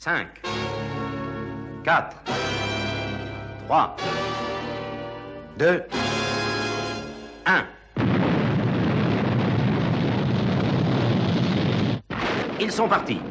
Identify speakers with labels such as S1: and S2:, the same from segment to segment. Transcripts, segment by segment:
S1: 5, 4, 3, 2, 1. Ils sont partis.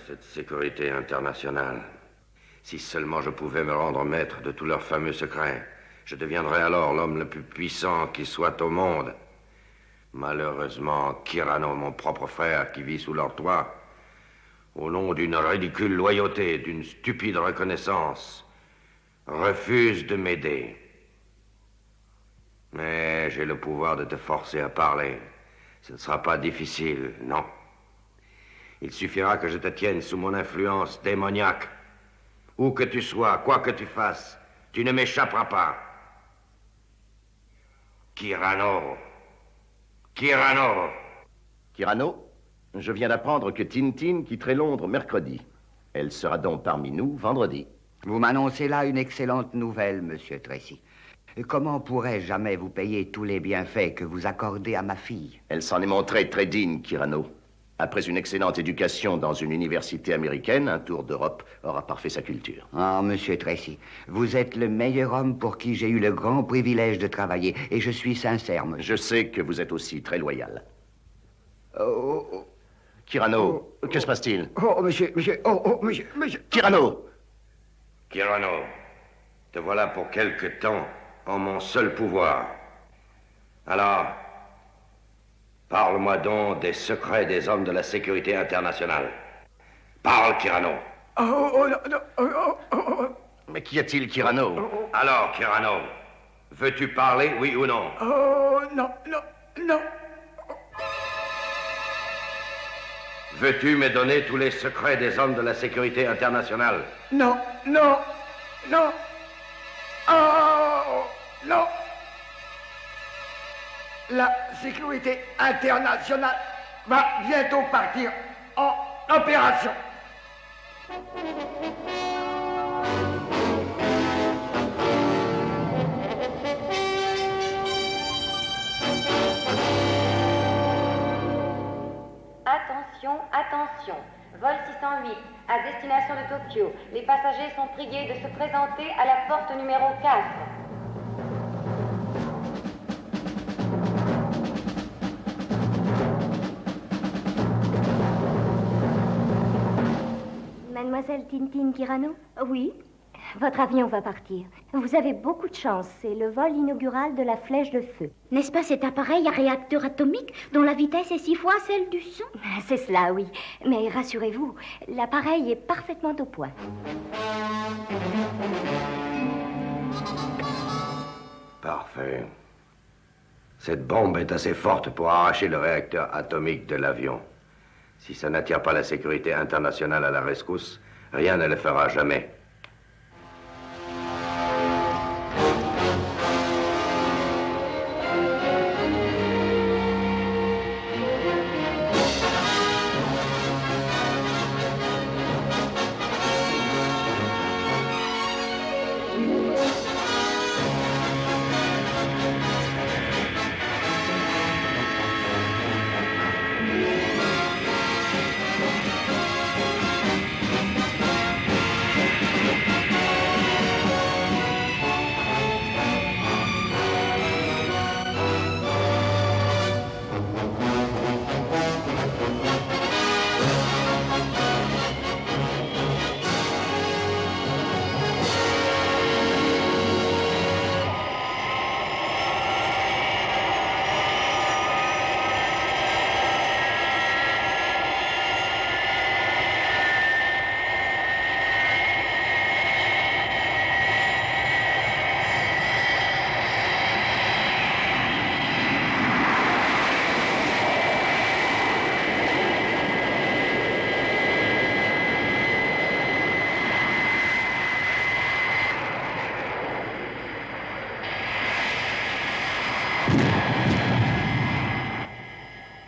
S2: Cette sécurité internationale. Si seulement je pouvais me rendre maître de tous leurs fameux secrets, je deviendrais alors l'homme le plus puissant qui soit au monde. Malheureusement, Kyrano, mon propre frère qui vit sous leur toit, au nom d'une ridicule loyauté, d'une stupide reconnaissance, refuse de m'aider. Mais j'ai le pouvoir de te forcer à parler. Ce ne sera pas difficile, non. Il suffira que je te tienne sous mon influence démoniaque. Où que tu sois, quoi que tu fasses, tu ne m'échapperas pas. Kyrano. Kyrano.
S3: Kyrano, je viens d'apprendre que Tintin quitterait Londres mercredi. Elle sera donc parmi nous vendredi.
S4: Vous m'annoncez là une excellente nouvelle, Monsieur Tracy. Comment pourrais-je jamais vous payer tous les bienfaits que vous accordez à ma fille?
S3: Elle s'en est montrée très digne, Kyrano. Après une excellente éducation dans une université américaine, un tour d'Europe aura parfait sa culture.
S4: Ah, Monsieur Tracy, vous êtes le meilleur homme pour qui j'ai eu le grand privilège de travailler, et je suis sincère, monsieur.
S3: Je sais que vous êtes aussi très loyal.
S4: Oh,
S3: Kyrano, que se passe-t-il?
S4: Monsieur,
S3: Kyrano!
S2: Kyrano, te voilà pour quelque temps en mon seul pouvoir. Alors, parle-moi donc des secrets des hommes de la sécurité internationale. Parle, Kyrano.
S3: Mais qu'y a-t-il, Kyrano?
S2: Alors, Kyrano, veux-tu parler, oui ou non?
S5: Non.
S2: Veux-tu me donner tous les secrets des hommes de la sécurité internationale?
S5: Non. La sécurité internationale va bientôt partir en opération.
S6: Attention. Vol 608, à destination de Tokyo. Les passagers sont priés de se présenter à la porte numéro 4.
S7: Mademoiselle Tintin Kyrano? Oui. votre avion va partir. Vous avez beaucoup de chance. C'est le vol inaugural de la flèche de feu.
S8: N'est-ce pas cet appareil à réacteur atomique dont la vitesse est 6 fois celle du son?
S7: C'est cela, oui. Mais rassurez-vous, l'appareil est parfaitement au point.
S2: Parfait. Cette bombe est assez forte pour arracher le réacteur atomique de l'avion. Si ça n'attire pas la sécurité internationale à la rescousse, rien ne le fera jamais.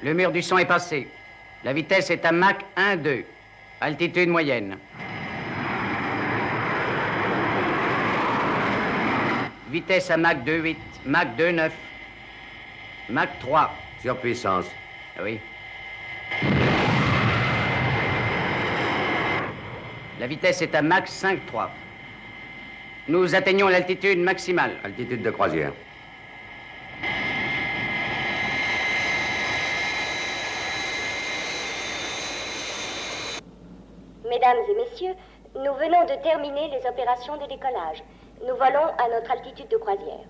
S1: Le mur du son est passé. La vitesse est à Mach 1,2. Altitude moyenne. Vitesse à Mach 2,8. Mach 2,9. Mach 3.
S2: Surpuissance.
S1: Oui. La vitesse est à Mach 5,3. Nous atteignons l'altitude maximale.
S2: Altitude de croisière.
S6: Mesdames et messieurs, nous venons de terminer les opérations de décollage. Nous volons à notre altitude de croisière.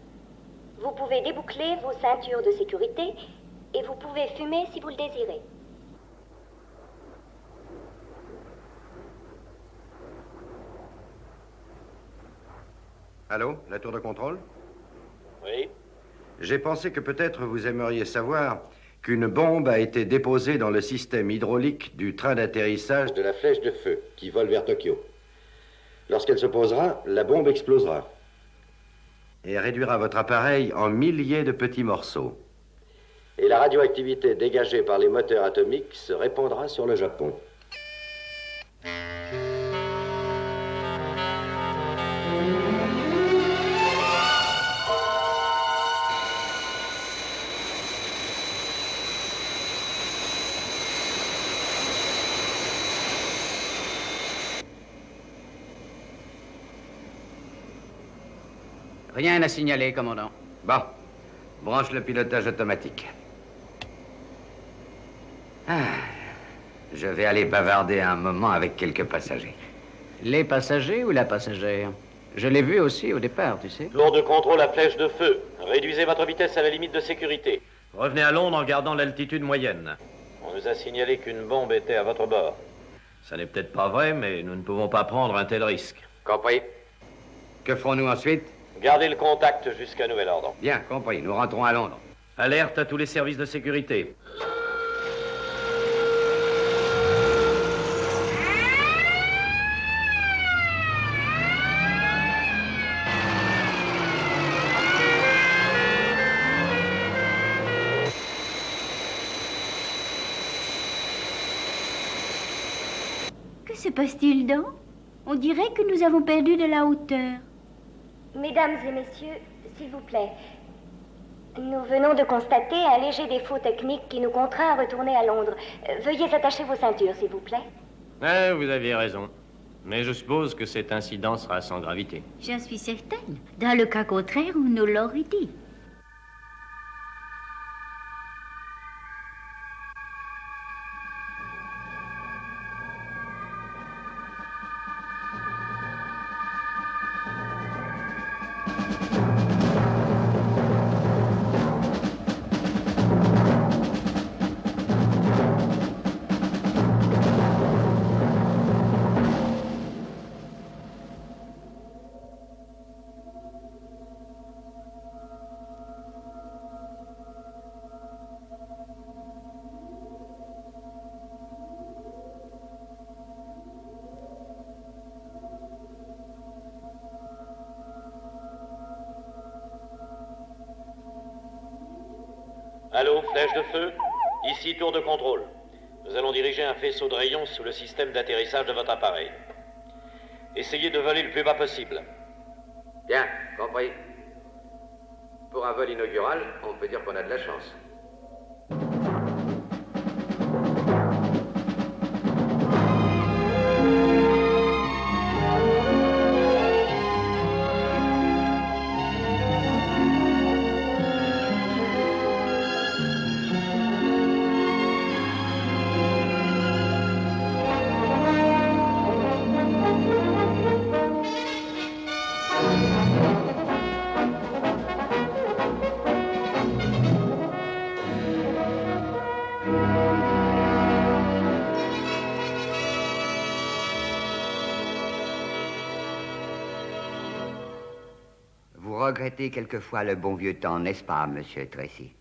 S6: Vous pouvez déboucler vos ceintures de sécurité et vous pouvez fumer si vous le désirez.
S2: Allô, la tour de contrôle?
S9: Oui.
S2: J'ai pensé que peut-être vous aimeriez savoir qu'une bombe a été déposée dans le système hydraulique du train d'atterrissage de la flèche de feu qui vole vers Tokyo. Lorsqu'elle se posera, la bombe explosera et réduira votre appareil en milliers de petits morceaux. Et la radioactivité dégagée par les moteurs atomiques se répandra sur le Japon.
S1: Rien à signaler, commandant.
S2: Bon, branche le pilotage automatique.
S1: Je vais aller bavarder un moment avec quelques passagers. Les passagers ou la passagère? Je l'ai vu aussi au départ, tu sais.
S9: Tour de contrôle à flèche de feu. Réduisez votre vitesse à la limite de sécurité.
S10: Revenez à Londres en gardant l'altitude moyenne.
S9: On nous a signalé qu'une bombe était à votre bord.
S10: Ça n'est peut-être pas vrai, mais nous ne pouvons pas prendre un tel risque.
S2: Compris.
S1: Que ferons-nous ensuite?
S9: Gardez le contact jusqu'à nouvel ordre.
S1: Bien, compris. Nous rentrons à Londres.
S10: Alerte à tous les services de sécurité.
S8: Que se passe-t-il donc? On dirait que nous avons perdu de la hauteur.
S6: Mesdames et messieurs, s'il vous plaît, nous venons de constater un léger défaut technique qui nous contraint à retourner à Londres. Veuillez attacher vos ceintures, s'il vous plaît.
S10: Vous aviez raison. Mais je suppose que cet incident sera sans gravité.
S8: J'en suis certaine. Dans le cas contraire, on nous l'aurait dit.
S9: Allô, flèche de feu. Ici, tour de contrôle. Nous allons diriger un faisceau de rayons sous le système d'atterrissage de votre appareil. Essayez de voler le plus bas possible.
S1: Bien, compris. Pour un vol inaugural, on peut dire qu'on a de la chance.
S4: Vous regrettez quelquefois le bon vieux temps, n'est-ce pas, monsieur Tracy?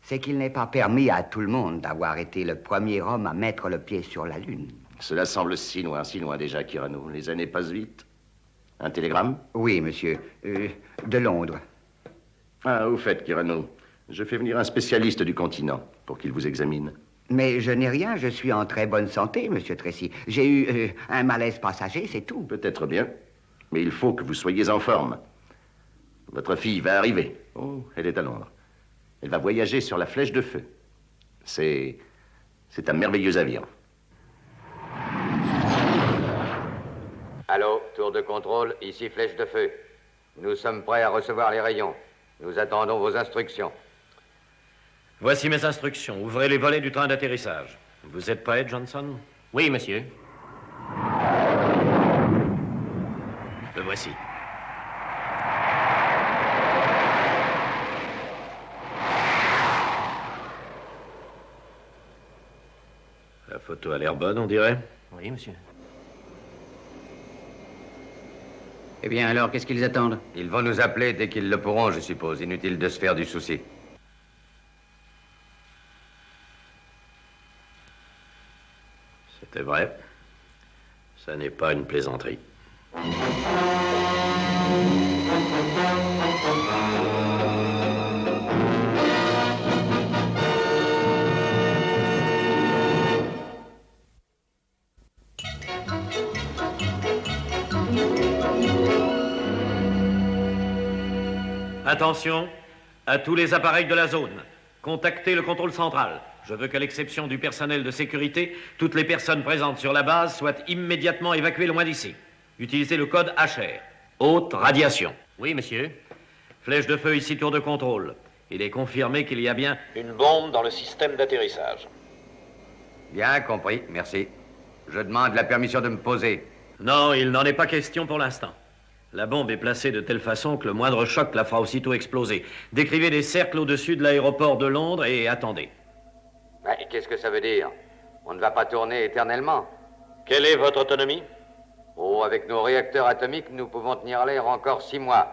S4: C'est qu'il n'est pas permis à tout le monde d'avoir été le premier homme à mettre le pied sur la Lune.
S3: Cela semble si loin déjà, Kyrano. Les années passent vite. Un télégramme?
S4: Oui, monsieur. De Londres.
S3: Ah, au fait, Kyrano, je fais venir un spécialiste du continent pour qu'il vous examine.
S4: Mais je n'ai rien, je suis en très bonne santé, monsieur Tracy. J'ai eu un malaise passager, c'est tout.
S3: Peut-être bien, mais il faut que vous soyez en forme. Votre fille va arriver. Oh, elle est à Londres. Elle va voyager sur la Flèche de Feu. C'est un merveilleux avion.
S1: Allô, tour de contrôle, ici Flèche de Feu. Nous sommes prêts à recevoir les rayons. Nous attendons vos instructions.
S10: Voici mes instructions. Ouvrez les volets du train d'atterrissage. Vous êtes prêt, Johnson?
S11: Oui, monsieur.
S10: Le voici. La photo a l'air bonne, on dirait.
S11: Oui, monsieur.
S1: Eh bien, alors, qu'est-ce qu'ils attendent? Ils vont nous appeler dès qu'ils le pourront, je suppose. Inutile de se faire du souci.
S10: C'était vrai. Ça n'est pas une plaisanterie. Attention à tous les appareils de la zone. Contactez le contrôle central. Je veux qu'à l'exception du personnel de sécurité, toutes les personnes présentes sur la base soient immédiatement évacuées loin d'ici. Utilisez le code HR. Haute radiation.
S11: Oui, monsieur.
S10: Flèche de Feu ici, tour de contrôle. Il est confirmé qu'il y a bien
S9: une bombe dans le système d'atterrissage.
S1: Bien compris, merci. Je demande la permission de me poser.
S10: Non, il n'en est pas question pour l'instant. La bombe est placée de telle façon que le moindre choc la fera aussitôt exploser. Décrivez des cercles au-dessus de l'aéroport de Londres et attendez.
S1: Mais qu'est-ce que ça veut dire? On ne va pas tourner éternellement.
S9: Quelle est votre autonomie?
S1: Oh, avec nos réacteurs atomiques, nous pouvons tenir l'air encore 6 mois.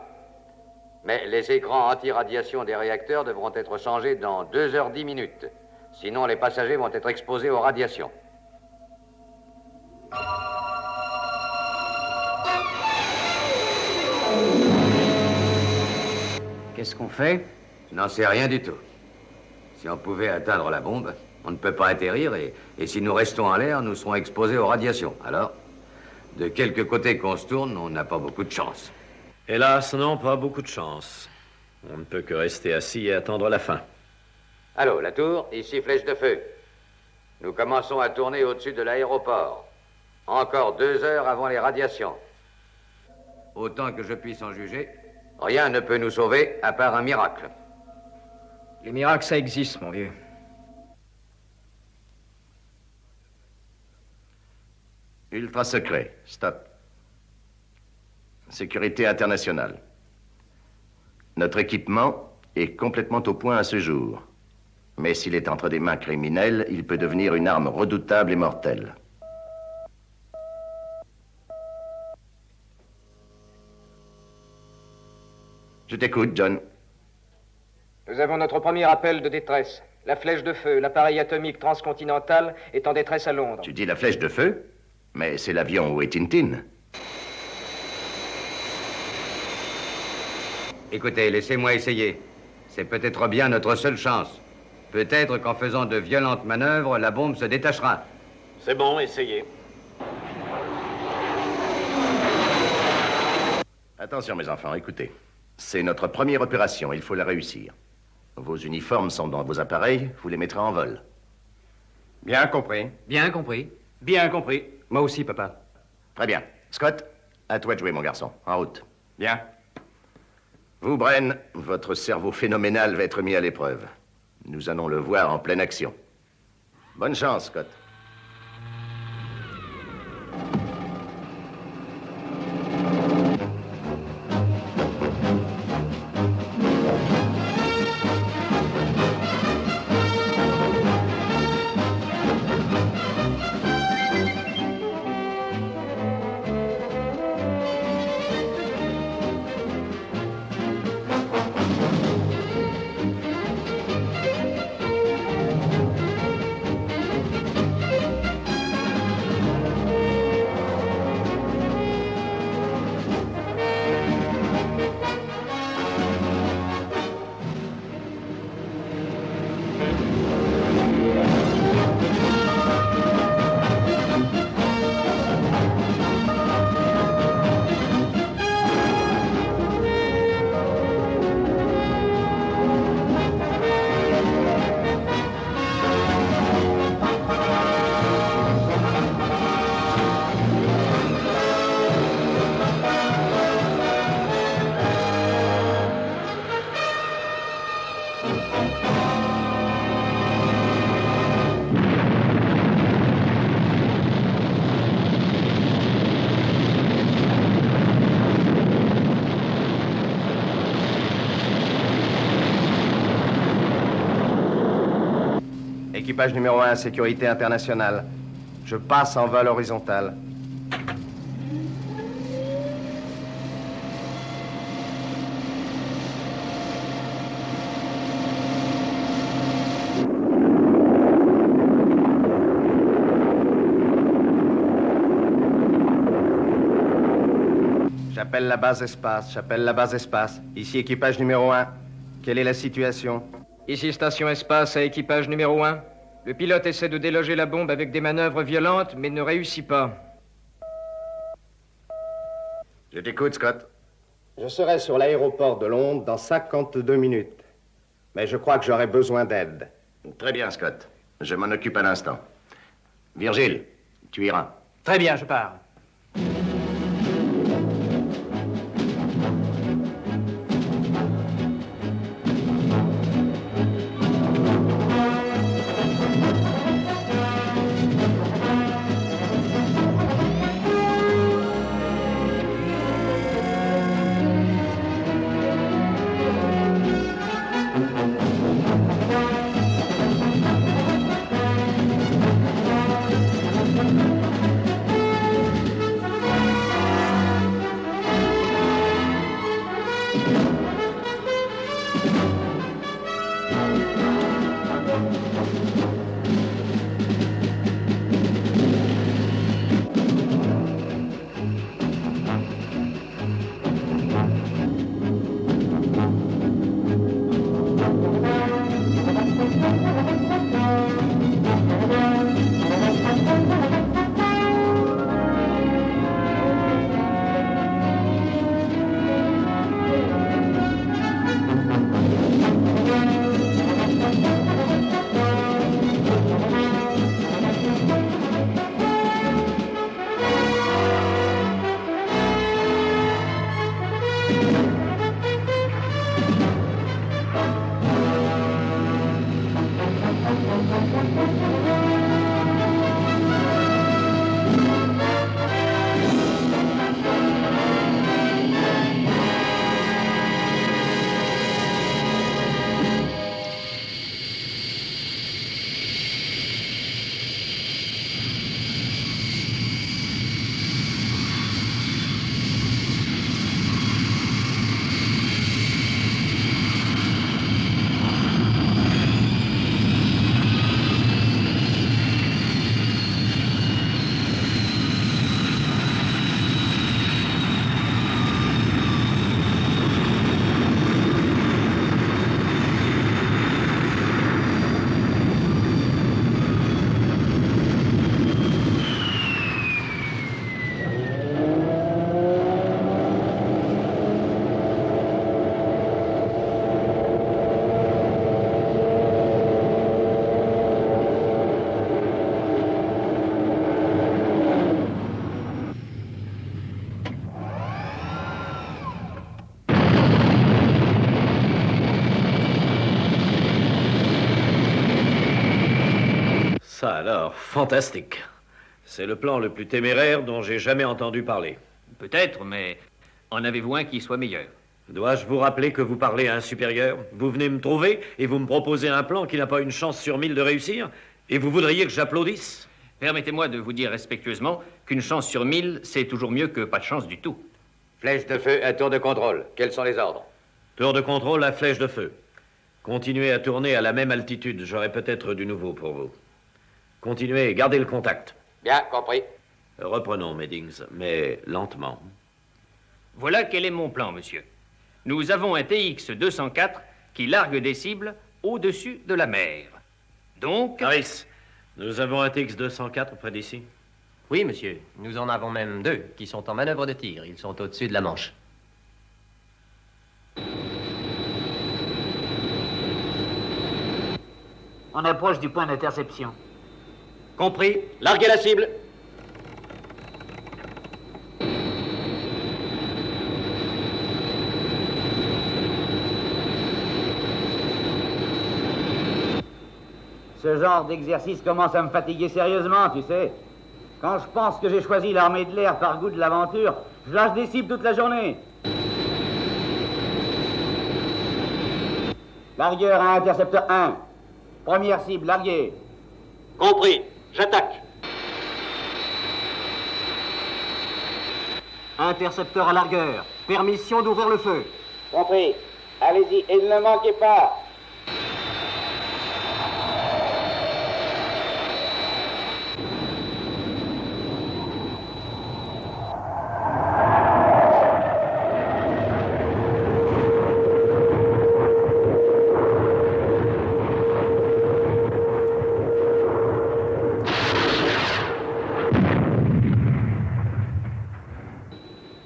S1: Mais les écrans anti-radiation des réacteurs devront être changés dans 2h10. Sinon, les passagers vont être exposés aux radiations. Qu'est-ce qu'on fait? Je n'en sais rien du tout. Si on pouvait atteindre la bombe, on ne peut pas atterrir et si nous restons en l'air, nous serons exposés aux radiations. Alors, de quelque côté qu'on se tourne, on n'a pas beaucoup de chance.
S10: Hélas, non, pas beaucoup de chance. On ne peut que rester assis et attendre la fin.
S1: Allô, la tour, ici Flèche de Feu. Nous commençons à tourner au-dessus de l'aéroport. Encore 2 heures avant les radiations. Autant que je puisse en juger, rien ne peut nous sauver à part un miracle.
S11: Les miracles, ça existe, mon vieux.
S3: Ultra secret. Stop. Sécurité internationale. Notre équipement est complètement au point à ce jour. Mais s'il est entre des mains criminelles, il peut devenir une arme redoutable et mortelle. Je t'écoute, John.
S11: Nous avons notre premier appel de détresse. La Flèche de Feu, l'appareil atomique transcontinental, est en détresse à Londres.
S3: Tu dis la Flèche de Feu? Mais c'est l'avion où est Tintin.
S1: Écoutez, laissez-moi essayer. C'est peut-être bien notre seule chance. Peut-être qu'en faisant de violentes manœuvres, la bombe se détachera.
S9: C'est bon, essayez.
S3: Attention, mes enfants, écoutez. C'est notre première opération, il faut la réussir. Vos uniformes sont dans vos appareils, vous les mettrez en vol.
S11: Bien compris.
S10: Bien compris.
S11: Bien compris. Moi aussi, papa.
S3: Très bien. Scott, à toi de jouer, mon garçon. En route.
S11: Bien.
S3: Vous, Bren, votre cerveau phénoménal va être mis à l'épreuve. Nous allons le voir en pleine action. Bonne chance, Scott.
S11: Équipage numéro 1, sécurité internationale. Je passe en vol horizontal. J'appelle la base espace. Ici équipage numéro 1. Quelle est la situation?
S12: Ici station espace à équipage numéro 1. Le pilote essaie de déloger la bombe avec des manœuvres violentes, mais ne réussit pas.
S3: Je t'écoute, Scott.
S11: Je serai sur l'aéroport de Londres dans 52 minutes. Mais je crois que j'aurai besoin d'aide.
S3: Très bien, Scott. Je m'en occupe à l'instant. Virgile, tu iras.
S13: Très bien, je pars.
S10: Alors, fantastique. C'est le plan le plus téméraire dont j'ai jamais entendu parler.
S13: Peut-être, mais en avez-vous un qui soit meilleur?
S10: Dois-je vous rappeler que vous parlez à un supérieur? Vous venez me trouver et vous me proposez un plan qui n'a pas une chance sur 1000 de réussir? Et vous voudriez que j'applaudisse?
S13: Permettez-moi de vous dire respectueusement qu'une chance sur 1000, c'est toujours mieux que pas de chance du tout.
S1: Flèche de feu à tour de contrôle. Quels sont les ordres?
S10: Tour de contrôle à flèche de feu. Continuez à tourner à la même altitude. J'aurai peut-être du nouveau pour vous. Continuez et gardez le contact.
S1: Bien, compris.
S10: Reprenons, Meddings, mais lentement.
S13: Voilà quel est mon plan, monsieur. Nous avons un TX-204 qui largue des cibles au-dessus de la mer. Donc...
S10: Harris, nous avons un TX-204 près d'ici?
S14: Oui, monsieur. Nous en avons même 2 qui sont en manœuvre de tir. Ils sont au-dessus de la Manche.
S15: On approche du point d'interception.
S9: Compris. Larguez la cible.
S15: Ce genre d'exercice commence à me fatiguer sérieusement, tu sais. Quand je pense que j'ai choisi l'armée de l'air par goût de l'aventure, je lâche des cibles toute la journée. Largueur à intercepteur 1. Première cible, larguée.
S9: Compris. J'attaque.
S15: Intercepteur à largueur. Permission d'ouvrir le feu. Compris. Allez-y et ne manquez pas.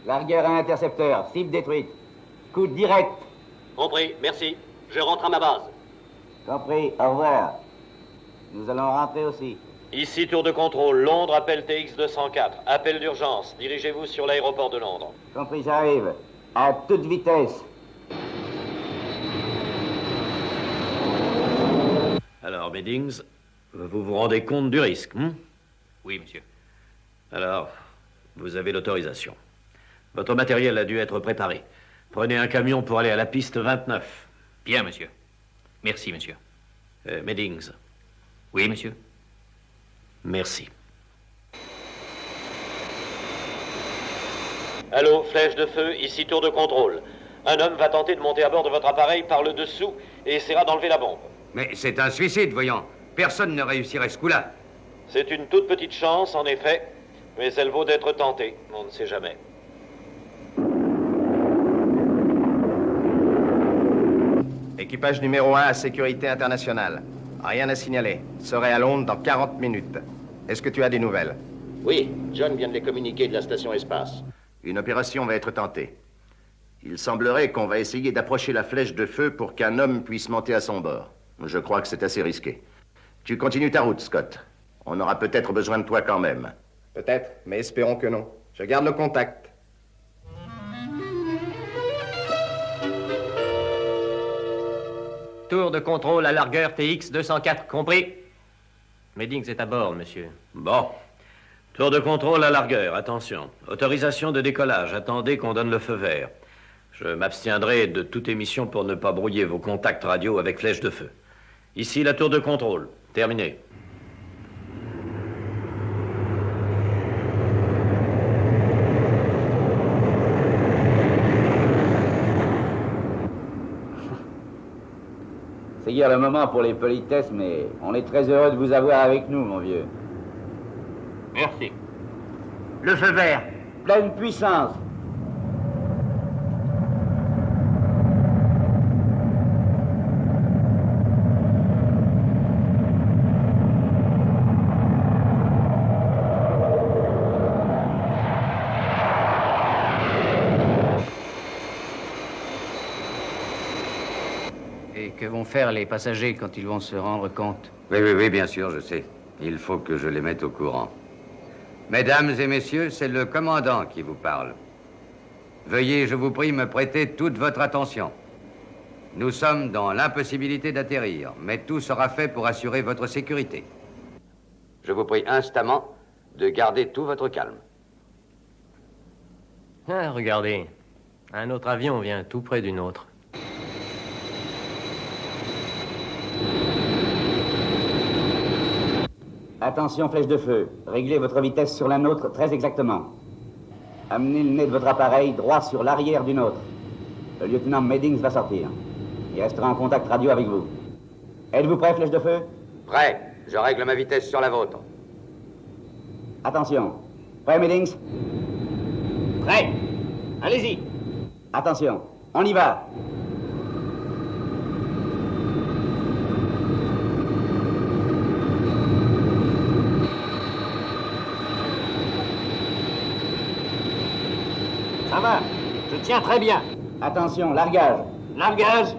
S15: Largueur à intercepteur, cible détruite. Coup direct.
S9: Compris, merci. Je rentre à ma base.
S15: Compris, au revoir. Nous allons rentrer aussi.
S9: Ici, tour de contrôle. Londres, appel TX-204. Appel d'urgence. Dirigez-vous sur l'aéroport de Londres.
S15: Compris, j'arrive. À toute vitesse.
S10: Alors, Meddings, vous vous rendez compte du risque,
S13: Oui, monsieur.
S10: Alors, vous avez l'autorisation. Votre matériel a dû être préparé. Prenez un camion pour aller à la piste 29.
S13: Bien, monsieur. Merci, monsieur.
S10: Meddings.
S13: Oui, monsieur.
S10: Merci.
S9: Allô, flèche de feu, ici tour de contrôle. Un homme va tenter de monter à bord de votre appareil par le dessous et essaiera d'enlever la bombe.
S1: Mais c'est un suicide, voyons. Personne ne réussirait ce coup-là.
S9: C'est une toute petite chance, en effet, mais elle vaut d'être tentée. On ne sait jamais.
S3: Équipage numéro 1 à sécurité internationale. Rien à signaler. Serai à Londres dans 40 minutes. Est-ce que tu as des nouvelles?
S16: Oui, John vient de les communiquer de la station espace.
S3: Une opération va être tentée. Il semblerait qu'on va essayer d'approcher la flèche de feu pour qu'un homme puisse monter à son bord. Je crois que c'est assez risqué. Tu continues ta route, Scott. On aura peut-être besoin de toi quand même.
S12: Peut-être, mais espérons que non. Je garde le contact.
S14: Tour de contrôle à largueur TX-204, compris? Meddings est à bord, monsieur.
S10: Bon. Tour de contrôle à largueur, attention. Autorisation de décollage, attendez qu'on donne le feu vert. Je m'abstiendrai de toute émission pour ne pas brouiller vos contacts radio avec flèche de feu. Ici, la tour de contrôle. Terminé.
S15: C'est hier le moment pour les politesses, mais on est très heureux de vous avoir avec nous, mon vieux.
S13: Merci.
S15: Le feu vert. Pleine puissance.
S13: Et que vont faire les passagers quand ils vont se rendre compte?
S1: Oui, bien sûr, je sais. Il faut que je les mette au courant. Mesdames et messieurs, c'est le commandant qui vous parle. Veuillez, je vous prie, me prêter toute votre attention. Nous sommes dans l'impossibilité d'atterrir, mais tout sera fait pour assurer votre sécurité. Je vous prie instamment de garder tout votre calme.
S14: Ah, regardez. Un autre avion vient tout près du nôtre.
S15: Attention, flèche de feu. Réglez votre vitesse sur la nôtre très exactement. Amenez le nez de votre appareil droit sur l'arrière du nôtre. Le lieutenant Meddings va sortir. Il restera en contact radio avec vous. Êtes-vous prêt, flèche de feu?
S1: Prêt. Je règle ma vitesse sur la vôtre.
S15: Attention. Prêt, Meddings?
S13: Prêt. Allez-y.
S15: Attention. On y va.
S13: Ça va. Je tiens très bien.
S15: Attention, largage.
S13: Largage.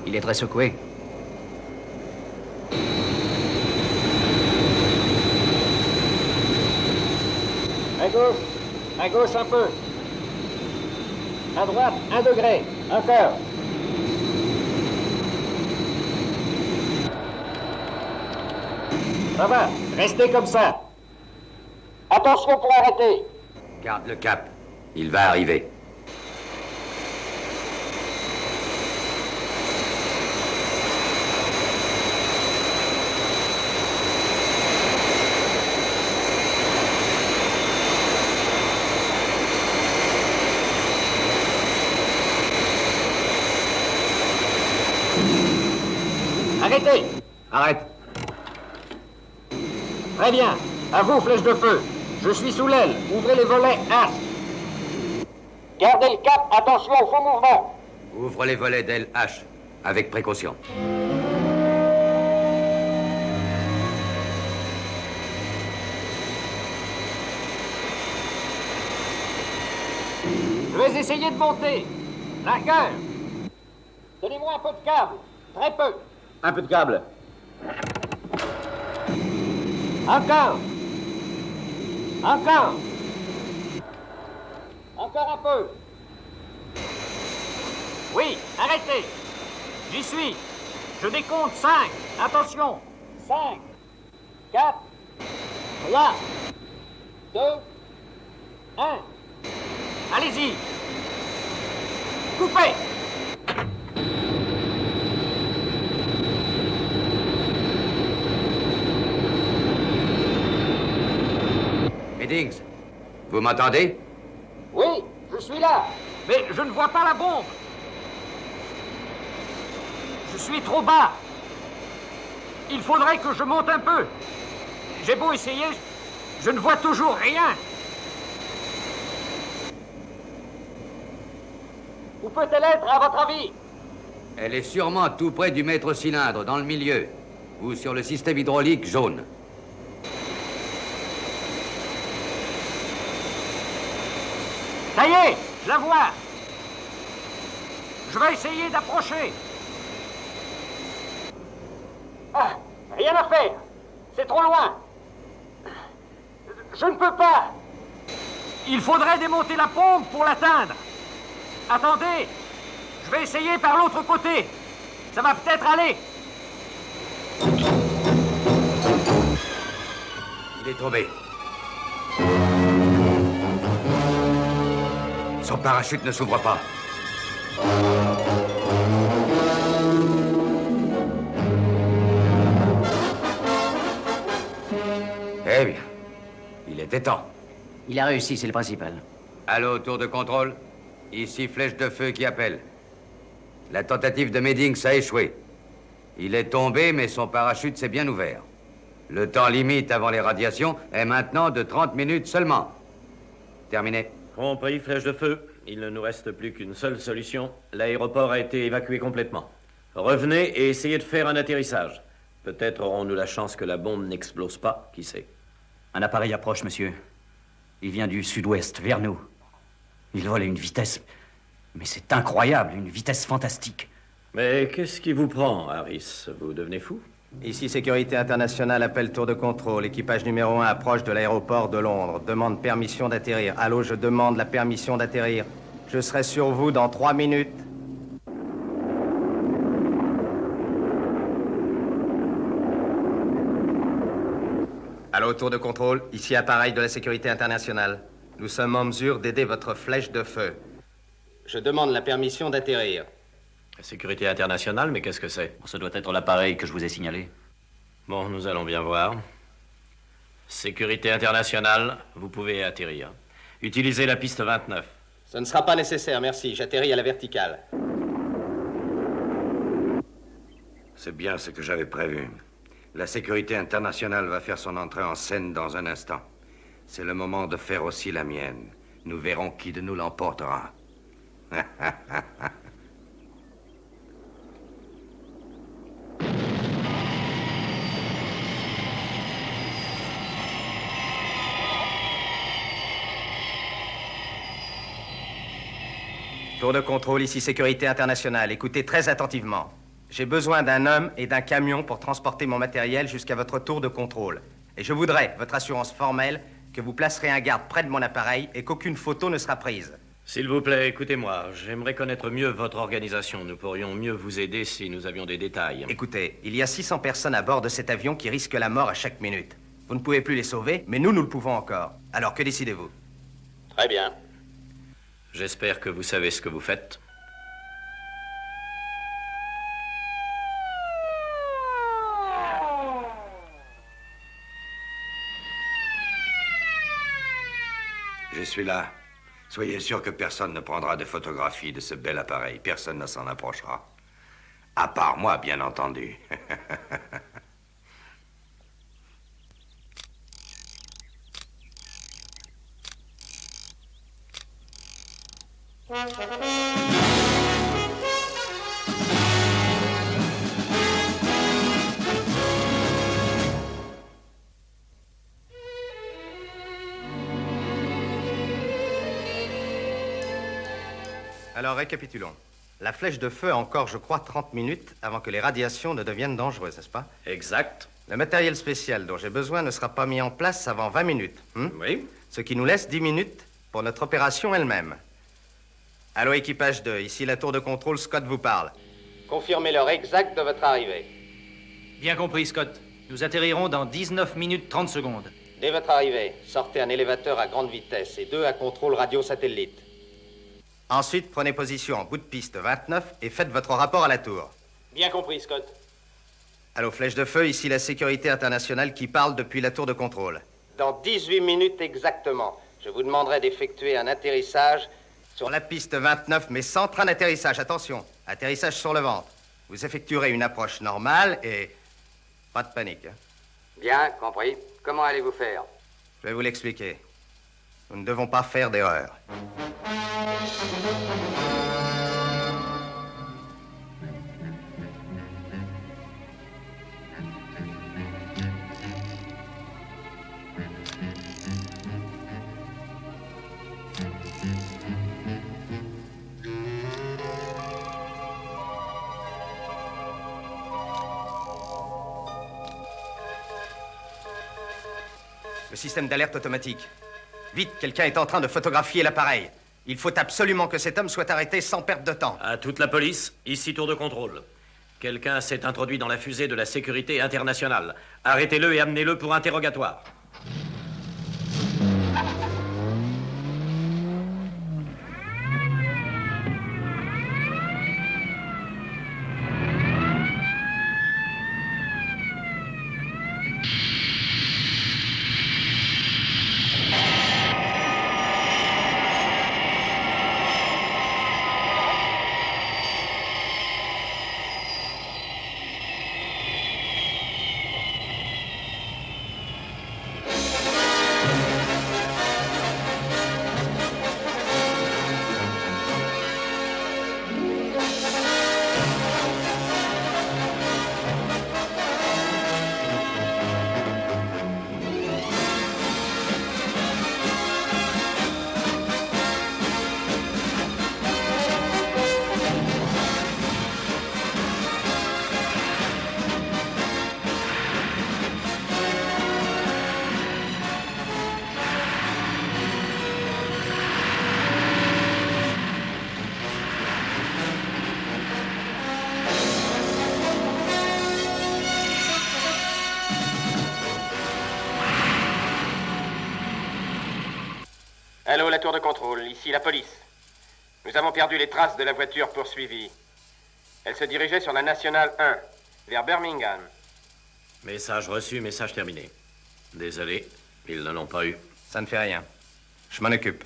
S4: Il est très secoué.
S13: À gauche un peu. À droite, 1 degré. Encore. Ça va, restez comme ça. Attention pour arrêter.
S1: Garde le cap. Il va arriver.
S13: Arrêtez.
S15: Arrête.
S13: Très bien. À vous, flèche de feu. Je suis sous l'aile. Ouvrez les volets H. Gardez le cap. Attention au faux mouvement.
S1: Ouvre les volets d'aile H, avec précaution.
S13: Je vais essayer de monter. Largueur. Donnez-moi un peu de câble. Très peu.
S15: Un peu de câble.
S13: Encore. Encore. Encore un peu. Oui, arrêtez. J'y suis. Je décompte 5. Attention. 5, 4, 3, 2, 1. Allez-y. Coupez.
S1: Meddings, vous m'entendez?
S13: Oui, je suis là. Mais je ne vois pas la bombe. Je suis trop bas. Il faudrait que je monte un peu. J'ai beau essayer, je ne vois toujours rien. Où peut-elle être, à votre avis?
S1: Elle est sûrement tout près du maître cylindre, dans le milieu, ou sur le système hydraulique jaune.
S13: Ça y est, je la vois. Je vais essayer d'approcher. Ah, rien à faire. C'est trop loin. Je ne peux pas. Il faudrait démonter la pompe pour l'atteindre. Attendez, je vais essayer par l'autre côté. Ça va peut-être aller.
S1: Il est tombé. Son parachute ne s'ouvre pas. Eh bien, il était temps.
S4: Il a réussi, c'est le principal.
S1: Allô, tour de contrôle. Ici, flèche de feu qui appelle. La tentative de Meddings a échoué. Il est tombé, mais son parachute s'est bien ouvert. Le temps limite avant les radiations est maintenant de 30 minutes seulement. Terminé.
S10: Compris, flèche de feu. Il ne nous reste plus qu'une seule solution. L'aéroport a été évacué complètement. Revenez et essayez de faire un atterrissage. Peut-être aurons-nous la chance que la bombe n'explose pas, qui sait.
S4: Un appareil approche, monsieur.
S15: Il vient du sud-ouest, vers nous. Il vole à une vitesse... Mais c'est incroyable, une vitesse fantastique.
S10: Mais qu'est-ce qui vous prend, Harris? Vous devenez fou?
S14: Ici, Sécurité Internationale, appel tour de contrôle. Équipage numéro 1 approche de l'aéroport de Londres. Demande permission d'atterrir. Allô, je demande la permission d'atterrir. Je serai sur vous dans 3 minutes. Allô, tour de contrôle. Ici, appareil de la Sécurité Internationale. Nous sommes en mesure d'aider votre flèche de feu. Je demande la permission d'atterrir.
S10: La sécurité internationale, mais qu'est-ce que c'est?
S15: Ce doit être l'appareil que je vous ai signalé.
S10: Bon, nous allons bien voir. Sécurité internationale, vous pouvez atterrir. Utilisez la piste 29.
S14: Ce ne sera pas nécessaire, merci. J'atterris à la verticale.
S2: C'est bien ce que j'avais prévu. La sécurité internationale va faire son entrée en scène dans un instant. C'est le moment de faire aussi la mienne. Nous verrons qui de nous l'emportera.
S14: Tour de contrôle, ici Sécurité Internationale. Écoutez très attentivement. J'ai besoin d'un homme et d'un camion pour transporter mon matériel jusqu'à votre tour de contrôle. Et je voudrais votre assurance formelle que vous placerez un garde près de mon appareil et qu'aucune photo ne sera prise.
S10: S'il vous plaît, écoutez-moi. J'aimerais connaître mieux votre organisation. Nous pourrions mieux vous aider si nous avions des détails.
S14: Écoutez, il y a 600 personnes à bord de cet avion qui risquent la mort à chaque minute. Vous ne pouvez plus les sauver, mais nous le pouvons encore. Alors, que décidez-vous?
S9: Très bien.
S10: J'espère que vous savez ce que vous faites.
S2: Je suis là. Soyez sûr que personne ne prendra de photographies de ce bel appareil. Personne ne s'en approchera. À part moi, bien entendu.
S14: Alors, récapitulons. La flèche de feu a encore, je crois, 30 minutes avant que les radiations ne deviennent dangereuses, n'est-ce pas?
S10: Exact.
S14: Le matériel spécial dont j'ai besoin ne sera pas mis en place avant 20 minutes.
S10: Oui.
S14: Ce qui nous laisse 10 minutes pour notre opération elle-même. Allô, équipage 2, ici la tour de contrôle, Scott vous parle.
S11: Confirmez l'heure exacte de votre arrivée.
S15: Bien compris, Scott. Nous atterrirons dans 19 minutes 30 secondes.
S11: Dès votre arrivée, sortez un élévateur à grande vitesse et 2 à contrôle radio-satellite.
S14: Ensuite, prenez position en bout de piste 29 et faites votre rapport à la tour.
S11: Bien compris, Scott.
S14: Allô, flèche de feu, ici la sécurité internationale qui parle depuis la tour de contrôle.
S11: Dans 18 minutes exactement, je vous demanderai d'effectuer un atterrissage
S14: sur la piste 29, mais sans train d'atterrissage. Attention, atterrissage sur le ventre. Vous effectuerez une approche normale et... pas de panique.
S1: Bien, compris. Comment allez-vous faire?
S14: Je vais vous l'expliquer. Nous ne devons pas faire d'erreur. Le système d'alerte automatique. Vite, quelqu'un est en train de photographier l'appareil. Il faut absolument que cet homme soit arrêté sans perte de temps.
S10: À toute la police, ici tour de contrôle. Quelqu'un s'est introduit dans la fusée de la sécurité internationale. Arrêtez-le et amenez-le pour interrogatoire.
S11: Allô, la tour de contrôle, ici la police. Nous avons perdu les traces de la voiture poursuivie. Elle se dirigeait sur la Nationale 1, vers Birmingham.
S10: Message reçu, message terminé. Désolé, ils ne l'ont pas eu.
S14: Ça ne fait rien. Je m'en occupe.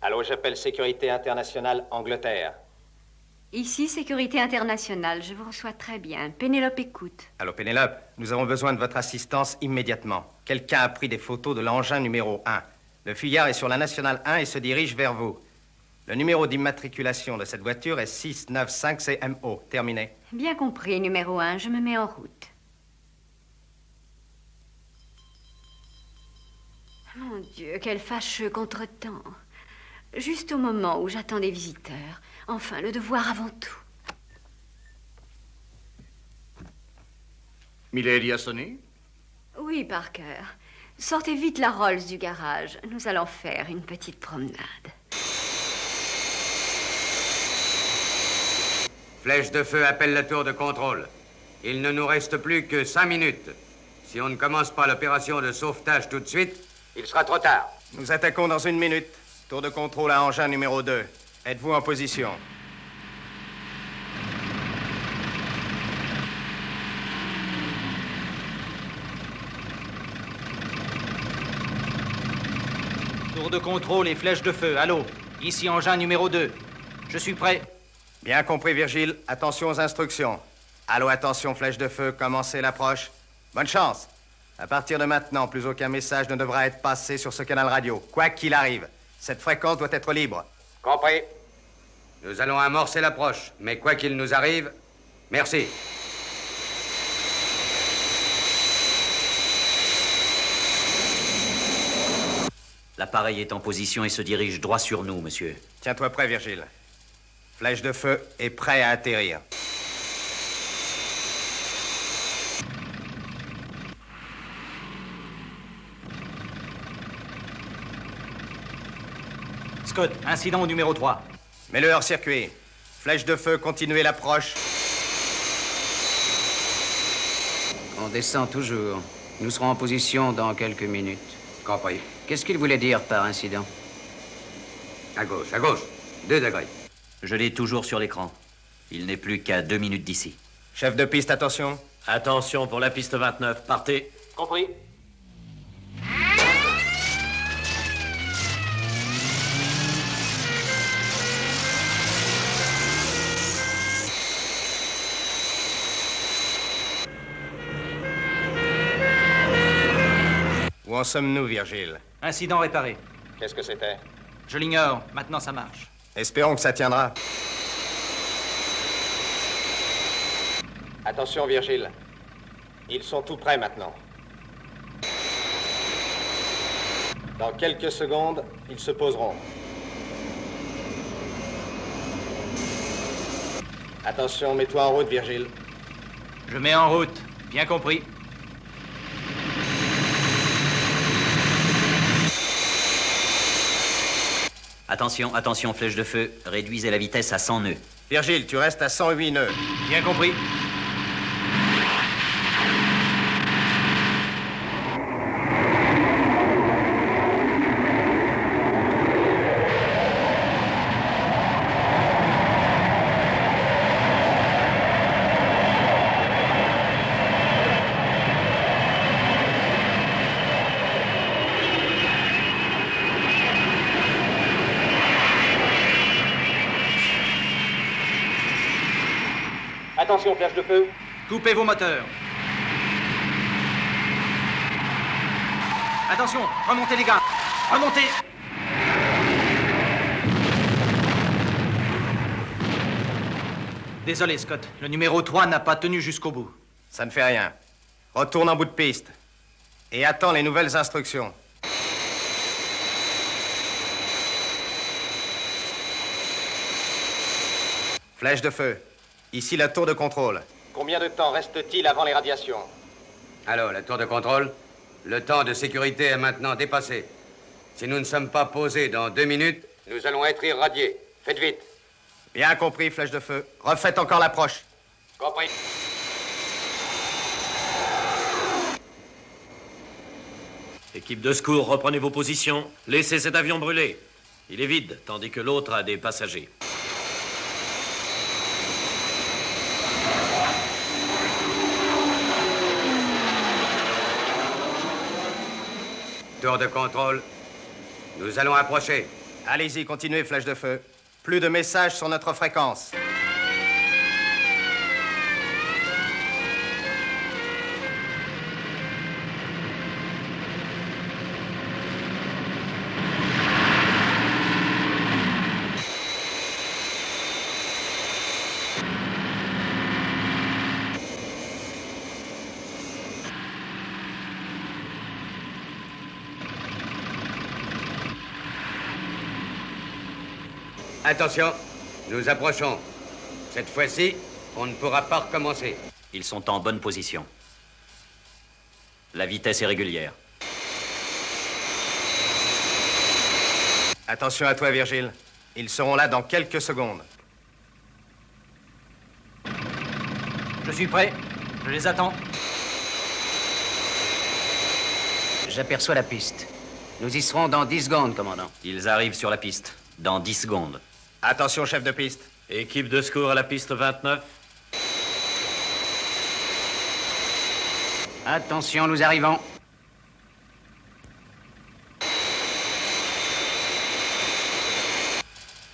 S14: Allô, j'appelle Sécurité Internationale Angleterre.
S17: Ici, Sécurité Internationale. Je vous reçois très bien. Pénélope écoute.
S14: Allô, Pénélope, nous avons besoin de votre assistance immédiatement. Quelqu'un a pris des photos de l'engin numéro 1. Le fuyard est sur la Nationale 1 et se dirige vers vous. Le numéro d'immatriculation de cette voiture est 695 CMO. Terminé.
S17: Bien compris, numéro 1. Je me mets en route. Mon Dieu, quel fâcheux contretemps. Juste au moment où j'attends des visiteurs. Enfin, le devoir avant tout.
S18: Milady a sonné?
S17: Oui, Parker. Sortez vite la Rolls du garage. Nous allons faire une petite promenade.
S1: Flèche de feu appelle la tour de contrôle. Il ne nous reste plus que 5 minutes. Si on ne commence pas l'opération de sauvetage tout de suite, il sera trop tard.
S14: Nous attaquons dans 1 minute. Tour de contrôle à engin numéro 2. Êtes-vous en position?
S13: Tour de contrôle et flèche de feu. Allô? Ici engin numéro 2. Je suis prêt.
S14: Bien compris, Virgile. Attention aux instructions. Allô, attention, flèche de feu. Commencez l'approche. Bonne chance. À partir de maintenant, plus aucun message ne devra être passé sur ce canal radio. Quoi qu'il arrive. Cette fréquence doit être libre.
S1: Compris. Nous allons amorcer l'approche, mais quoi qu'il nous arrive, merci.
S19: L'appareil est en position et se dirige droit sur nous, monsieur.
S14: Tiens-toi prêt, Virgile. Flèche de feu est prêt à atterrir.
S13: Scott, incident au numéro 3.
S14: Mets-le hors circuit. Flèche de feu, continuez l'approche.
S20: On descend toujours. Nous serons en position dans quelques minutes.
S1: Compris.
S20: Qu'est-ce qu'il voulait dire par incident?
S1: À gauche, 2 degrés.
S19: Je l'ai toujours sur l'écran. Il n'est plus qu'à 2 minutes d'ici.
S14: Chef de piste, attention.
S10: Attention pour la piste 29. Partez.
S11: Compris.
S14: Où en sommes-nous, Virgile?
S13: Incident réparé.
S11: Qu'est-ce que c'était?
S13: Je l'ignore. Maintenant, ça marche.
S14: Espérons que ça tiendra.
S11: Attention, Virgile. Ils sont tout prêts maintenant. Dans quelques secondes, ils se poseront. Attention, mets-toi en route, Virgile.
S13: Je mets en route. Bien compris.
S19: Attention, attention, flèche de feu. Réduisez la vitesse à 100 nœuds.
S14: Virgile, tu restes à 108 nœuds.
S13: Bien compris.
S11: Attention, flèche de feu.
S13: Coupez vos moteurs. Attention, remontez les gars. Remontez. Désolé, Scott. Le numéro 3 n'a pas tenu jusqu'au bout.
S14: Ça ne fait rien. Retourne en bout de piste. Et attends les nouvelles instructions. Flèche de feu. Ici la tour de contrôle.
S11: Combien de temps reste-t-il avant les radiations?
S1: Alors, la tour de contrôle, le temps de sécurité est maintenant dépassé. Si nous ne sommes pas posés dans 2 minutes, nous allons être irradiés. Faites vite.
S14: Bien compris, flèche de feu. Refaites encore l'approche.
S11: Compris.
S10: Équipe de secours, reprenez vos positions. Laissez cet avion brûler. Il est vide, tandis que l'autre a des passagers.
S1: Tour de contrôle, nous allons approcher.
S14: Allez-y, continuez, flèche de feu. Plus de messages sur notre fréquence.
S1: Attention, nous approchons. Cette fois-ci, on ne pourra pas recommencer.
S19: Ils sont en bonne position. La vitesse est régulière.
S14: Attention à toi, Virgile. Ils seront là dans quelques secondes.
S20: Je suis prêt. Je les attends. J'aperçois la piste. Nous y serons dans 10 secondes, commandant.
S19: Ils arrivent sur la piste. Dans 10 secondes.
S14: Attention, chef de piste.
S10: Équipe de secours à la piste 29.
S20: Attention, nous arrivons.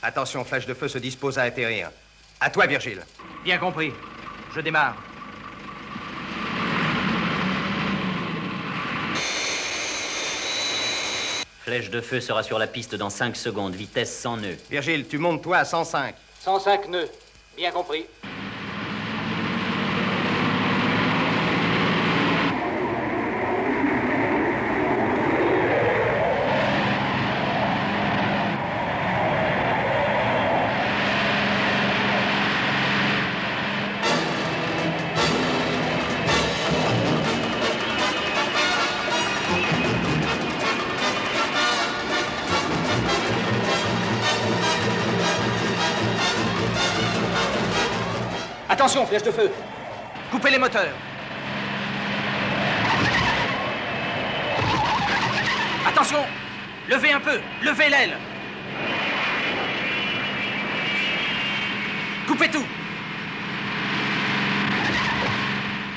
S14: Attention, flèche de feu se dispose à atterrir. À toi, Virgile.
S20: Bien compris. Je démarre.
S19: Flèche de feu sera sur la piste dans 5 secondes, vitesse 100 nœuds.
S14: Virgile, tu montes toi à 105.
S11: 105 nœuds. Bien compris.
S20: Attention, flèche de feu. Coupez les moteurs. Attention. Levez un peu. Levez l'aile. Coupez tout.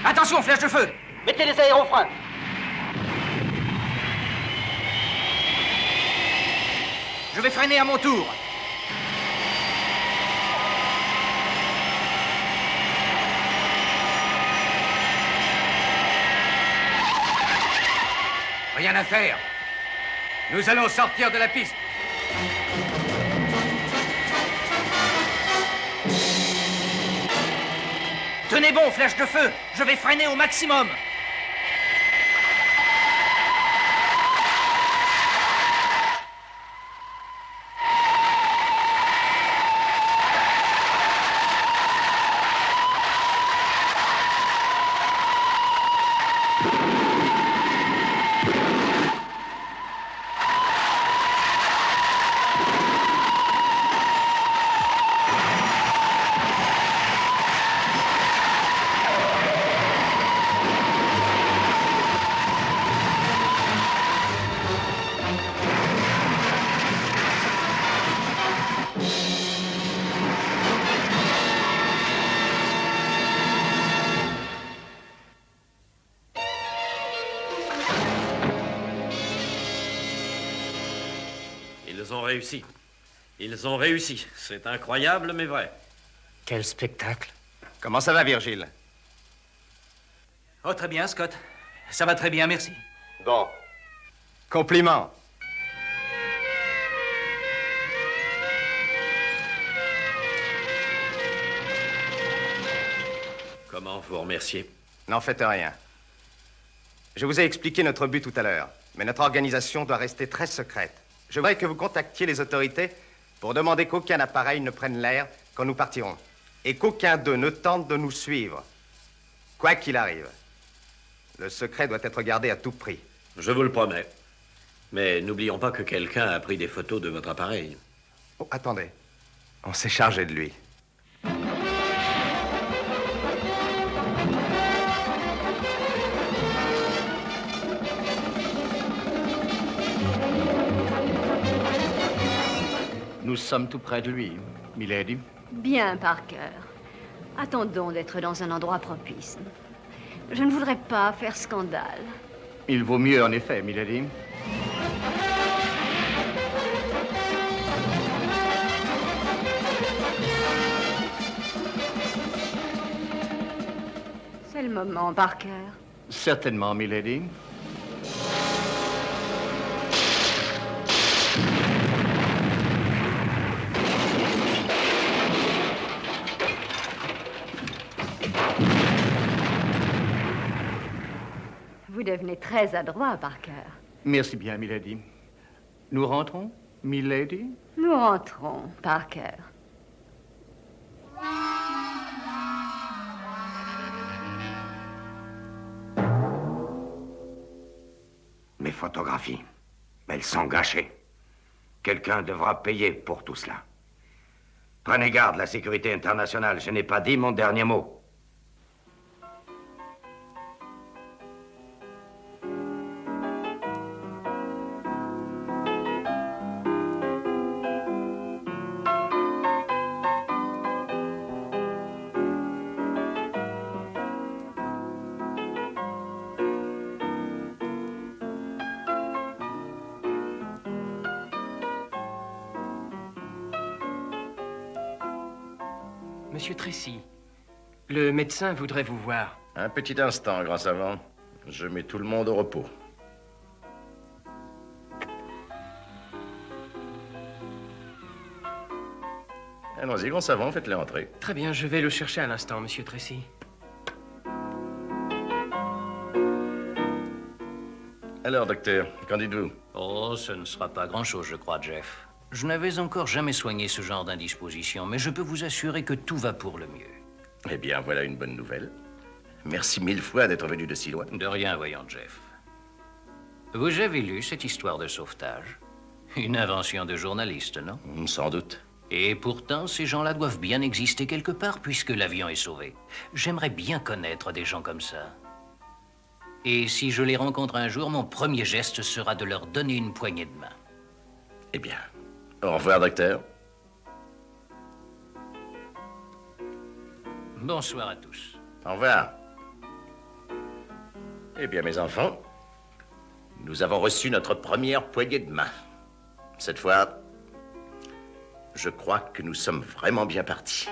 S20: Attention, flèche de feu.
S11: Mettez les aérofreins.
S20: Je vais freiner à mon tour.
S1: Rien à faire. Nous allons sortir de la piste.
S20: Tenez bon, flèche de feu. Je vais freiner au maximum.
S10: Ils ont réussi. Ils ont réussi. C'est incroyable, mais vrai.
S20: Quel spectacle.
S14: Comment ça va, Virgile?
S20: Oh, très bien, Scott. Ça va très bien, merci.
S11: Bon.
S14: Compliment.
S10: Comment vous remercier?
S14: N'en faites rien. Je vous ai expliqué notre but tout à l'heure, mais notre organisation doit rester très secrète. Je voudrais que vous contactiez les autorités pour demander qu'aucun appareil ne prenne l'air quand nous partirons. et qu'aucun d'eux ne tente de nous suivre. Quoi qu'il arrive, le secret doit être gardé à tout prix.
S10: Je vous le promets. Mais n'oublions pas que quelqu'un a pris des photos de votre appareil.
S14: Oh, attendez. On s'est chargé de lui.
S18: Nous sommes tout près de lui, Milady.
S17: Bien, Parker. Attendons d'être dans un endroit propice. Je ne voudrais pas faire scandale.
S18: Il vaut mieux, en effet, Milady.
S17: C'est le moment, Parker.
S18: Certainement, Milady.
S17: Vous devenez très adroit, Parker.
S18: Merci bien, Milady. Nous rentrons, Milady?
S17: Nous rentrons, Parker.
S2: Mes photographies, elles sont gâchées. Quelqu'un devra payer pour tout cela. Prenez garde, la sécurité internationale, je n'ai pas dit mon dernier mot.
S12: Monsieur Tracy, le médecin voudrait vous voir.
S3: Un petit instant, grand savant. Je mets tout le monde au repos. Allons-y, grand savant, faites-les entrer.
S12: Très bien, je vais le chercher à l'instant, monsieur Tracy.
S3: Alors, docteur, qu'en dites-vous?
S19: Oh, ce ne sera pas grand-chose, je crois, Jeff. Je n'avais encore jamais soigné ce genre d'indisposition, mais je peux vous assurer que tout va pour le mieux.
S3: Eh bien, voilà une bonne nouvelle. Merci 1000 fois d'être venu de si loin.
S19: De rien, voyons, Jeff. Vous avez lu cette histoire de sauvetage? Une invention de journaliste, non?
S3: Sans doute.
S19: Et pourtant, ces gens-là doivent bien exister quelque part, puisque l'avion est sauvé. J'aimerais bien connaître des gens comme ça. Et si je les rencontre un jour, mon premier geste sera de leur donner une poignée de main.
S3: Eh bien, au revoir, docteur.
S19: Bonsoir à tous.
S3: Au revoir. Eh bien, mes enfants, nous avons reçu notre première poignée de main. Cette fois, je crois que nous sommes vraiment bien partis.